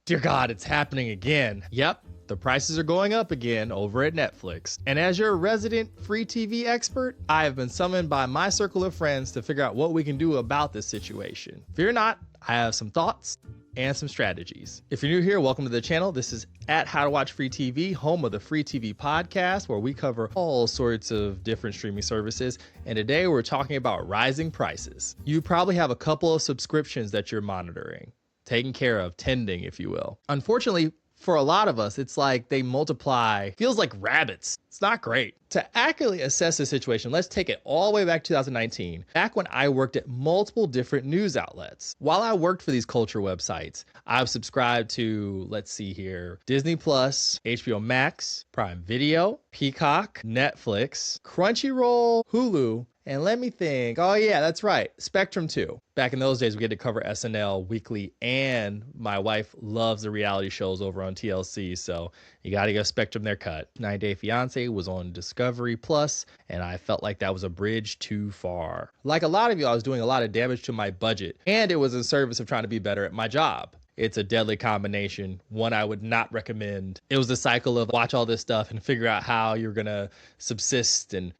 Dear God, it's happening again. Yep, the prices are going up again over at Netflix. And as your resident free TV expert, I have been summoned by my circle of friends to figure out what we can do about this situation. Fear not, I have some thoughts and some strategies. If you're new here, welcome to the channel. This is at How to Watch Free TV, home of the Free TV podcast, where we cover all sorts of different streaming services. And today we're talking about rising prices. You probably have a couple of subscriptions that you're monitoring, taken care of, tending, if you will. Unfortunately, for a lot of us, it's like they multiply, feels like rabbits. It's not great. To accurately assess the situation, let's take it all the way back to 2019, back when I worked at multiple different news outlets. While I worked for these culture websites, I've subscribed to, let's see here, Disney Plus, HBO Max, Prime Video, Peacock, Netflix, Crunchyroll, Hulu, and let me think. Oh yeah, that's right. Spectrum too. Back in those days, we had to cover SNL weekly, and my wife loves the reality shows over on TLC, so you got to give Spectrum their cut. 90 Day Fiancé was on Discovery Plus, and I felt like that was a bridge too far. Like a lot of you, I was doing a lot of damage to my budget, and it was in service of trying to be better at my job. It's a deadly combination, one I would not recommend. It was the cycle of watch all this stuff and figure out how you're gonna subsist and,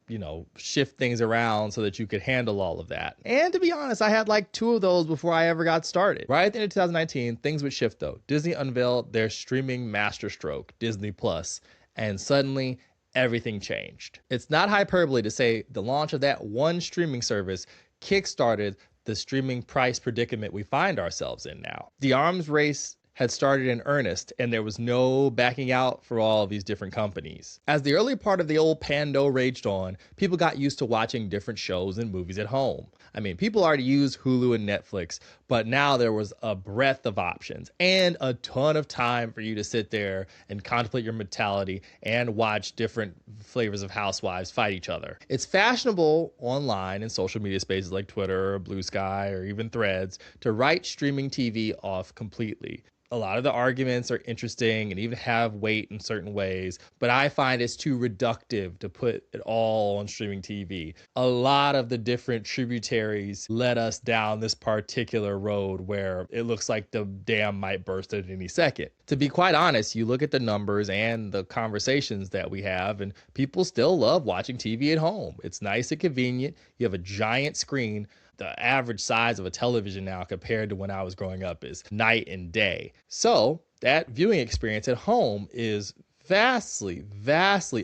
shift things around so that you could handle all of that. And to be honest, I had like 2 of those before I ever got started. Right at the end of 2019, things would shift though. Disney unveiled their streaming masterstroke, Disney Plus, and suddenly everything changed. It's not hyperbole to say the launch of that one streaming service kickstarted the streaming price predicament we find ourselves in now. The arms race had started in earnest, and there was no backing out for all of these different companies. As the early part of the old Pando raged on, people got used to watching different shows and movies at home. I mean, people already use Hulu and Netflix, but now there was a breadth of options and a ton of time for you to sit there and contemplate your mortality and watch different flavors of housewives fight each other. It's fashionable online and social media spaces like Twitter or Blue Sky or even Threads to write streaming TV off completely. A lot of the arguments are interesting and even have weight in certain ways, but I find it's too reductive to put it all on streaming TV. A lot of the different tributaries led us down this particular road where it looks like the dam might burst at any second. To be quite honest, you look at the numbers and the conversations that we have, and people still love watching TV at home. It's nice and convenient. You have a giant screen. The average size of a television now compared to when I was growing up is night and day. So that viewing experience at home is vastly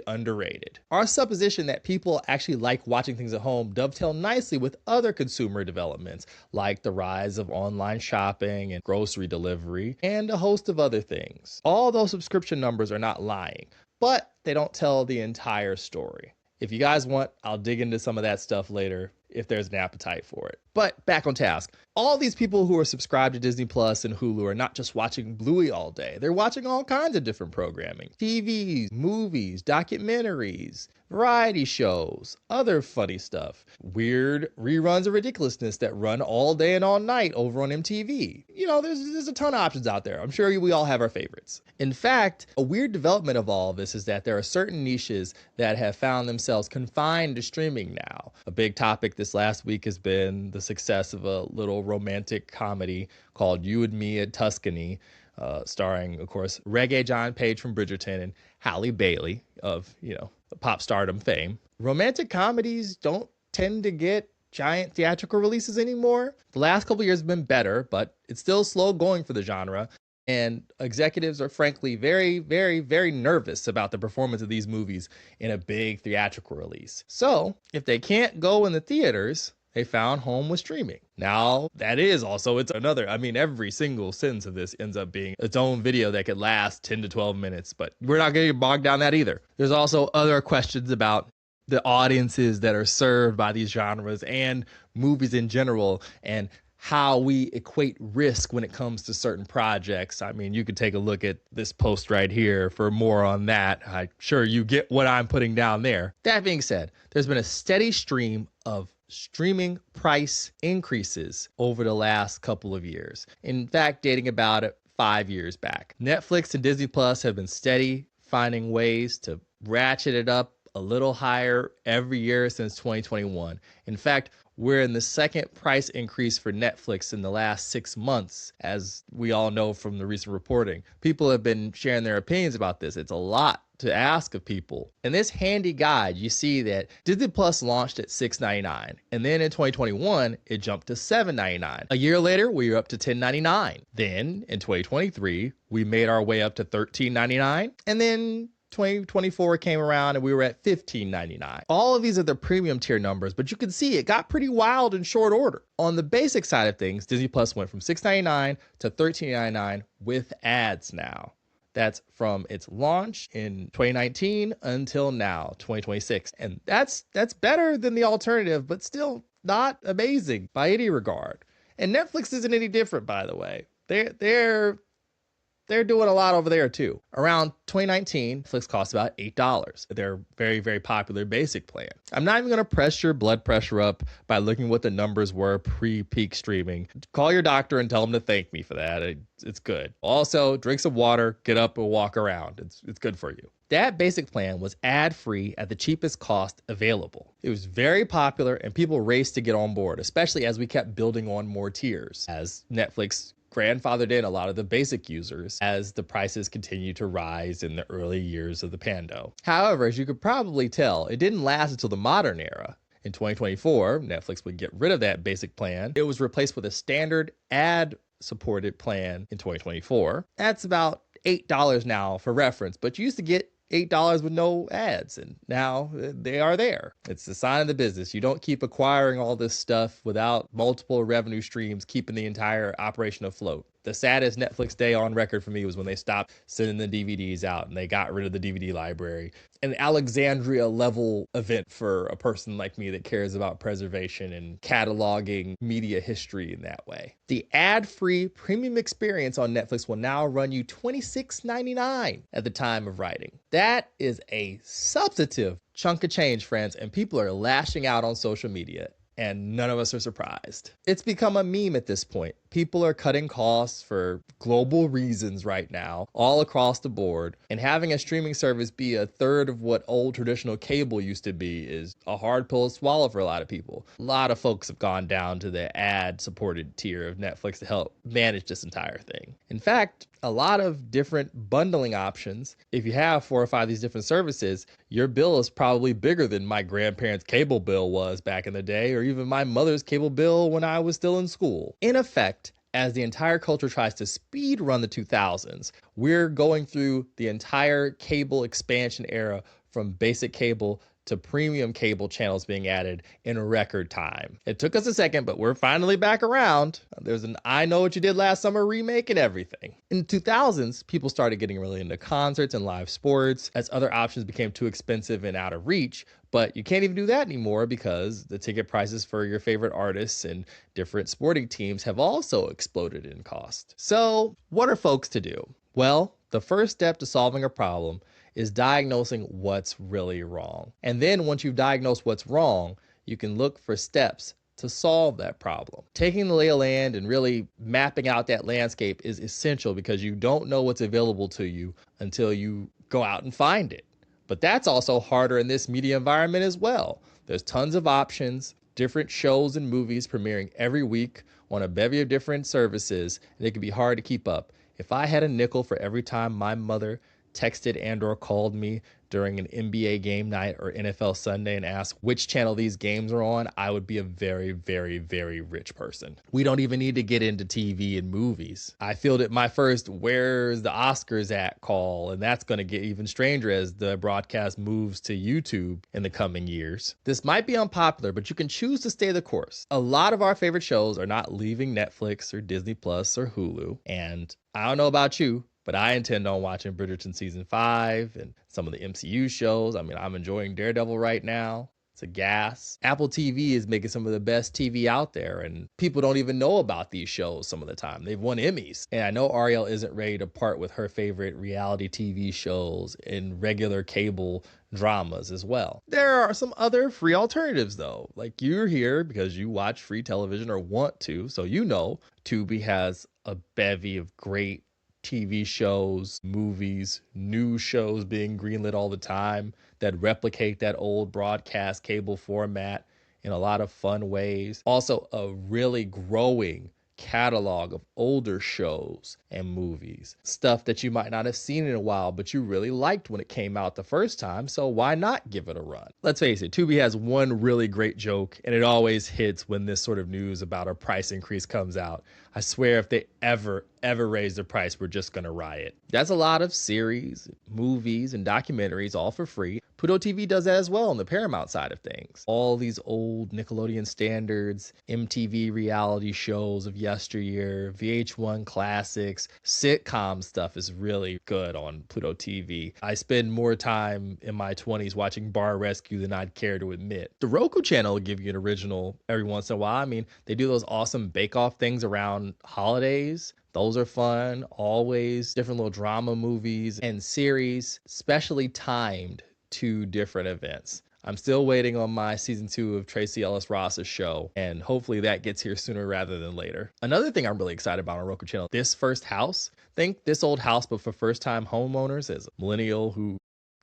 underrated. Our supposition that people actually like watching things at home dovetail nicely with other consumer developments like the rise of online shopping and grocery delivery and a host of other things. All those subscription numbers are not lying, but they don't tell the entire story. If you guys want, I'll dig into some of that stuff later if there's an appetite for it. But back on task. All these people who are subscribed to Disney Plus and Hulu are not just watching Bluey all day. They're watching all kinds of different programming. TVs, movies, documentaries, variety shows, other funny stuff. Weird reruns of ridiculousness that run all day and all night over on MTV. There's a ton of options out there. I'm sure we all have our favorites. In fact, a weird development of all of this is that there are certain niches that have found themselves confined to streaming now. A big topic this last week has been the success of a little romantic comedy called You and Me at Tuscany, starring, of course, Reggae John Page from Bridgerton and Halle Bailey of, pop stardom fame. Romantic comedies don't tend to get giant theatrical releases anymore. The last couple years have been better, but it's still slow going for the genre. And executives are frankly very nervous about the performance of these movies in a big theatrical release. So if they can't go in the theaters, they found home with streaming. Now, that is also, every single sentence of this ends up being its own video that could last 10 to 12 minutes, but we're not going to get bogged down that either. There's also other questions about the audiences that are served by these genres and movies in general, and how we equate risk when it comes to certain projects. You could take a look at this post right here for more on that. I'm sure you get what I'm putting down there. That being said, there's been a steady stream of streaming price increases over the last couple of years. In fact, dating about 5 years back. Netflix and Disney Plus have been steady finding ways to ratchet it up a little higher every year since 2021. In fact, We're in the second price increase for Netflix in the last 6 months, as we all know from the recent reporting. People have been sharing their opinions about this. It's a lot to ask of people. In this handy guide, you see that Disney Plus launched at $6.99, and then in 2021, it jumped to $7.99. A year later, we were up to $10.99. Then in 2023, we made our way up to $13.99, and then 2024 came around and we were at $15.99. All of these are the premium tier numbers, but you can see it got pretty wild in short order. On the basic side of things, Disney Plus went from $6.99 to $13.99 with ads now. That's from its launch in 2019 until now, 2026. And that's better than the alternative, but still not amazing by any regard. And Netflix isn't any different, by the way. They're doing a lot over there too. Around 2019, Netflix cost about $8. Their very, very popular basic plan. I'm not even going to press your blood pressure up by looking what the numbers were pre-peak streaming. Call your doctor and tell them to thank me for that. It's good. Also, drink some water, get up and walk around. It's good for you. That basic plan was ad-free at the cheapest cost available. It was very popular and people raced to get on board, especially as we kept building on more tiers. As Netflix grandfathered in a lot of the basic users as the prices continued to rise in the early years of the pando. However, as you could probably tell, it didn't last until the modern era. In 2024, Netflix would get rid of that basic plan. It was replaced with a standard ad-supported plan in 2024. That's about $8 now for reference, but you used to get $8 with no ads, and now they are there. It's the sign of the business. You don't keep acquiring all this stuff without multiple revenue streams keeping the entire operation afloat. The saddest Netflix day on record for me was when they stopped sending the DVDs out and they got rid of the DVD library. An Alexandria level event for a person like me that cares about preservation and cataloging media history in that way. The ad-free premium experience on Netflix will now run you $26.99 at the time of writing. That is a substantive chunk of change, friends, and people are lashing out on social media. And none of us are surprised. It's become a meme at this point. People are cutting costs for global reasons right now, all across the board. And having a streaming service be a third of what old traditional cable used to be is a hard pill to swallow for a lot of people. A lot of folks have gone down to the ad-supported tier of Netflix to help manage this entire thing. In fact, a lot of different bundling options. If you have 4 or 5 of these different services, your bill is probably bigger than my grandparents' cable bill was back in the day, or even my mother's cable bill when I was still in school. In effect, as the entire culture tries to speed run the 2000s, we're going through the entire cable expansion era from basic cable to premium cable channels being added in record time. It took us a second, but we're finally back around. There's an I Know What You Did Last Summer remake and everything. In the 2000s, people started getting really into concerts and live sports as other options became too expensive and out of reach. But you can't even do that anymore because the ticket prices for your favorite artists and different sporting teams have also exploded in cost. So what are folks to do? Well, the first step to solving a problem is diagnosing what's really wrong. And then once you've diagnosed what's wrong, you can look for steps to solve that problem. Taking the lay of land and really mapping out that landscape is essential because you don't know what's available to you until you go out and find it. But that's also harder in this media environment as well. There's tons of options, different shows and movies premiering every week on a bevy of different services, and it can be hard to keep up. If I had a nickel for every time my mother texted and or called me during an NBA game night or NFL Sunday and asked which channel these games are on, I would be a very, very, very rich person. We don't even need to get into TV and movies. I fielded my first "Where's the Oscars at?" call, and that's going to get even stranger as the broadcast moves to YouTube in the coming years. This might be unpopular, but you can choose to stay the course. A lot of our favorite shows are not leaving Netflix or Disney Plus or Hulu, and I don't know about you, but I intend on watching Bridgerton Season 5 and some of the MCU shows. I mean, I'm enjoying Daredevil right now. It's a gas. Apple TV is making some of the best TV out there, and people don't even know about these shows some of the time. They've won Emmys. And I know Ariel isn't ready to part with her favorite reality TV shows and regular cable dramas as well. There are some other free alternatives, though. Like, you're here because you watch free television or want to, so you know Tubi has a bevy of great TV shows, movies, new shows being greenlit all the time that replicate that old broadcast cable format in a lot of fun ways. Also, a really growing catalog of older shows and movies, stuff that you might not have seen in a while, but you really liked when it came out the first time, so why not give it a run? Let's face it, Tubi has one really great joke, and it always hits when this sort of news about a price increase comes out. I swear if they ever raise the price, we're just gonna riot. That's a lot of series, movies, and documentaries all for free. Pluto TV does that as well on the Paramount side of things. All these old Nickelodeon standards, MTV reality shows of yesteryear, VH1 classics, sitcom stuff is really good on Pluto TV. I spend more time in my 20s watching Bar Rescue than I'd care to admit. The Roku channel will give you an original every once in a while. I mean, they do those awesome bake-off things around holidays. Those are fun. Always different little drama movies and series, specially timed to different events. I'm still waiting on my season 2 of Tracy Ellis Ross's show, and hopefully that gets here sooner rather than later. Another thing I'm really excited about on Roku channel, This First House. Think This Old House, but for first-time homeowners. As a millennial who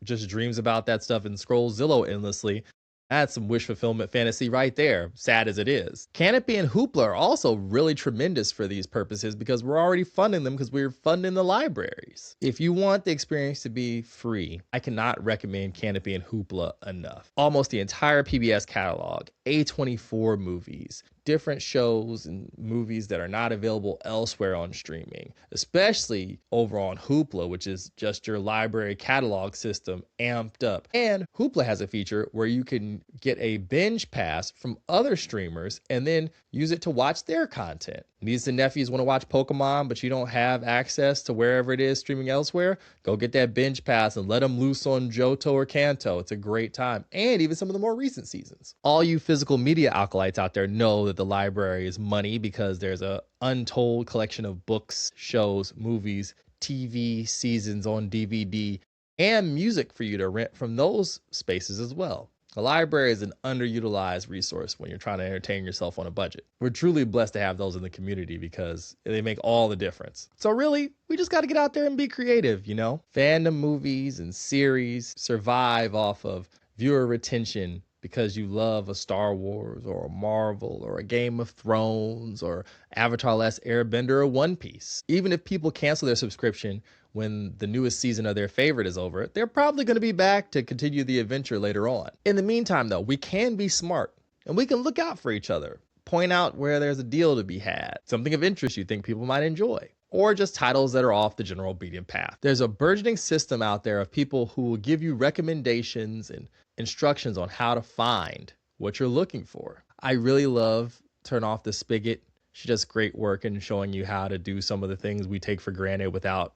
just dreams about that stuff and scrolls Zillow endlessly, that's some wish fulfillment fantasy right there, sad as it is. Canopy and Hoopla are also really tremendous for these purposes because we're already funding them because we're funding the libraries. If you want the experience to be free, I cannot recommend Canopy and Hoopla enough. Almost the entire PBS catalog, A24 movies, different shows and movies that are not available elsewhere on streaming, especially over on Hoopla, which is just your library catalog system amped up. And Hoopla has a feature where you can get a binge pass from other streamers and then use it to watch their content. Nieces and nephews want to watch Pokemon, but you don't have access to wherever it is streaming elsewhere? Go get that binge pass and let them loose on Johto or Kanto. It's a great time. And even some of the more recent seasons. All you physical media acolytes out there know that the library is money because there's a untold collection of books, shows, movies, TV, seasons on DVD, and music for you to rent from those spaces as well. The library is an underutilized resource when you're trying to entertain yourself on a budget. We're truly blessed to have those in the community because they make all the difference. So really, we just got to get out there and be creative, you know? Fandom movies and series survive off of viewer retention because you love a Star Wars or a Marvel or a Game of Thrones or Avatar: Last Airbender or One Piece. Even if people cancel their subscription when the newest season of their favorite is over, they're probably going to be back to continue the adventure later on. In the meantime, though, we can be smart and we can look out for each other. Point out where there's a deal to be had, something of interest you think people might enjoy, or just titles that are off the general beaten path. There's a burgeoning system out there of people who will give you recommendations and instructions on how to find what you're looking for. I really love Turn Off the Spigot. She does great work in showing you how to do some of the things we take for granted without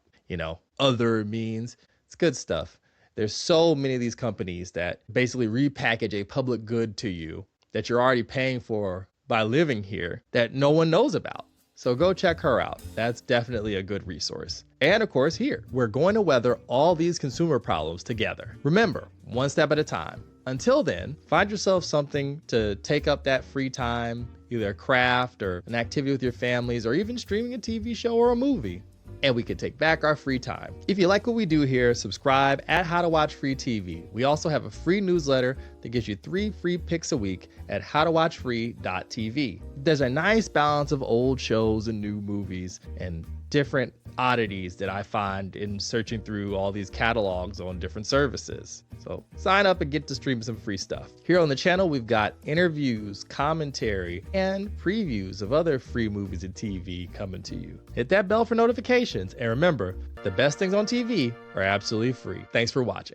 other means. It's good stuff. There's so many of these companies that basically repackage a public good to you that you're already paying for by living here that no one knows about. So go check her out. That's definitely a good resource. And of course here, we're going to weather all these consumer problems together. Remember, one step at a time. Until then, find yourself something to take up that free time, either a craft or an activity with your families, or even streaming a TV show or a movie. And we can take back our free time. If you like what we do here, subscribe at How to Watch Free TV. We also have a free newsletter that gives you 3 free picks a week at howtowatchfree.tv. There's a nice balance of old shows and new movies and different oddities that I find in searching through all these catalogs on different services. So sign up and get to stream some free stuff. Here on the channel, we've got interviews, commentary, and previews of other free movies and TV coming to you. Hit that bell for notifications. And remember, the best things on TV are absolutely free. Thanks for watching.